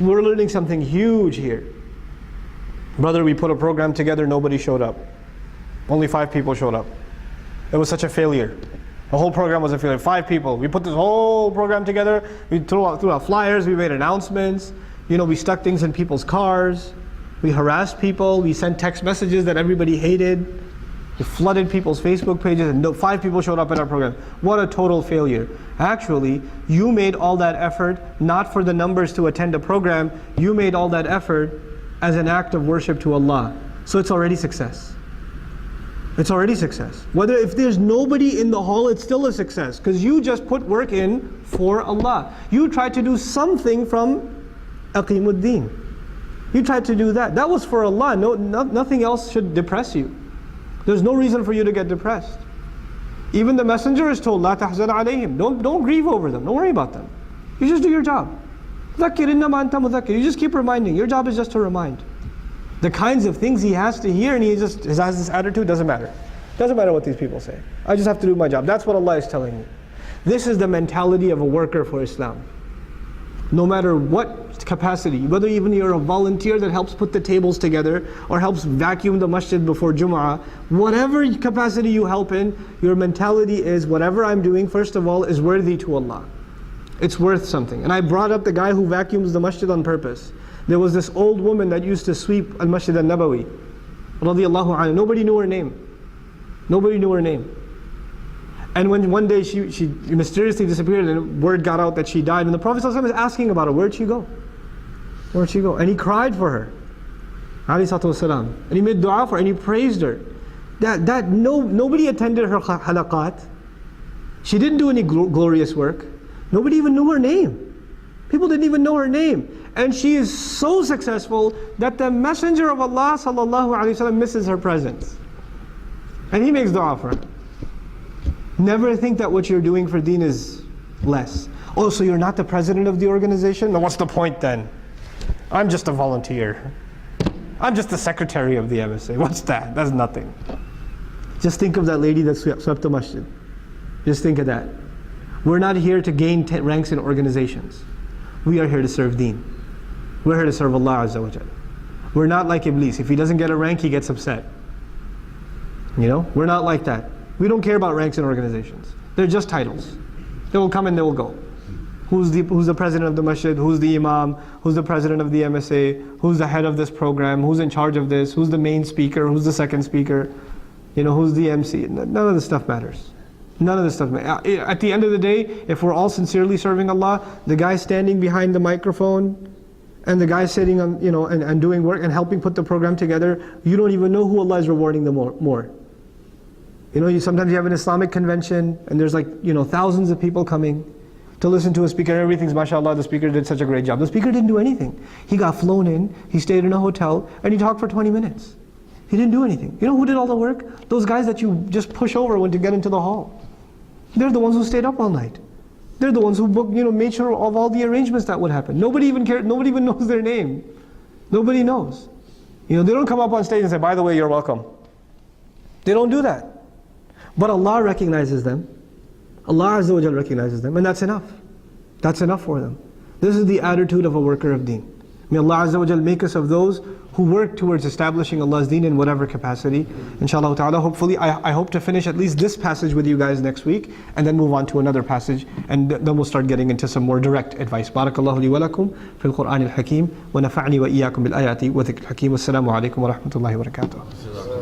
We're learning something huge here. Brother, we put a program together, nobody showed up. Only 5 people showed up. It was such a failure. The whole program was a failure. 5 people. We put this whole program together. We threw out flyers. We made announcements. We stuck things in people's cars. We harassed people. We sent text messages that everybody hated. We flooded people's Facebook pages, and 5 people showed up at our program. What a total failure. Actually, you made all that effort not for the numbers to attend a program. You made all that effort as an act of worship to Allah. So it's already success. It's already success. If there's nobody in the hall, it's still a success, because you just put work in for Allah. You tried to do something from Aqimuddin. You tried to do that. That was for Allah. Nothing else should depress you. There's no reason for you to get depressed. Even the messenger is told, "La tahzan alayhim." Don't grieve over them. Don't worry about them. You just do your job. Dhakkir innama anta mudhakkir. You just keep reminding. Your job is just to remind. The kinds of things he has to hear, and he has this attitude, doesn't matter. Doesn't matter what these people say. I just have to do my job. That's what Allah is telling me. This is the mentality of a worker for Islam. No matter what capacity, whether even you're a volunteer that helps put the tables together or helps vacuum the masjid before Jum'ah, whatever capacity you help in, your mentality is whatever I'm doing, first of all, is worthy to Allah. It's worth something. And I brought up the guy who vacuums the masjid on purpose. There was this old woman that used to sweep al-Masjid al-Nabawi, radiyallahu anha. Nobody knew her name. Nobody knew her name. And when one day she mysteriously disappeared and word got out that she died, and the Prophet ﷺ is asking about her, where'd she go? Where'd she go? And he cried for her, and he made dua for her, and he praised her. Nobody attended her halaqat. She didn't do any glorious work. Nobody even knew her name. People didn't even know her name. And she is so successful that the Messenger of Allah ﷺ misses her presence. And he makes dua for her. Never think that what you're doing for deen is less. Oh, so you're not the president of the organization? Now what's the point then? I'm just a volunteer. I'm just the secretary of the MSA. What's that? That's nothing. Just think of that lady that swept the masjid. Just think of that. We're not here to gain ranks in organizations. We are here to serve deen. We're here to serve Allah Azza wa Jal. We're not like Iblis. If he doesn't get a rank, he gets upset. We're not like that. We don't care about ranks in organizations. They're just titles. They will come and they will go. Who's the president of the masjid? Who's the imam? Who's the president of the MSA? Who's the head of this program? Who's in charge of this? Who's the main speaker? Who's the second speaker? Who's the MC? None of this stuff matters. None of this stuff matters. At the end of the day, if we're all sincerely serving Allah, the guy standing behind the microphone and the guy sitting on, and doing work and helping put the program together, you don't even know who Allah is rewarding them more. Sometimes you have an Islamic convention and there's thousands of people coming to listen to a speaker. Everything's mashallah, the speaker did such a great job. The speaker didn't do anything. He got flown in, he stayed in a hotel, and he talked for 20 minutes. He didn't do anything. You know who did all the work? Those guys that you just push over when to get into the hall. They're the ones who stayed up all night. They're the ones who booked, made sure of all the arrangements that would happen. Nobody even cared. Nobody even knows their name. Nobody knows. They don't come up on stage and say, "By the way, you're welcome." They don't do that. But Allah recognizes them. Allah Azza wa Jal recognizes them, and that's enough. That's enough for them. This is the attitude of a worker of deen. May Allah Azza wa Jal make us of those who work towards establishing Allah's deen in whatever capacity. Inshallah ta'ala, hopefully, I hope to finish at least this passage with you guys next week, and then move on to another passage, and then we'll start getting into some more direct advice. Barakallahu li wa lakum fil Qur'an al-Hakim, wa nafa'ni wa iyyakum bil ayati wa dhikr al-Hakim. Wassalamu alaikum wa rahmatullahi wa barakatuh.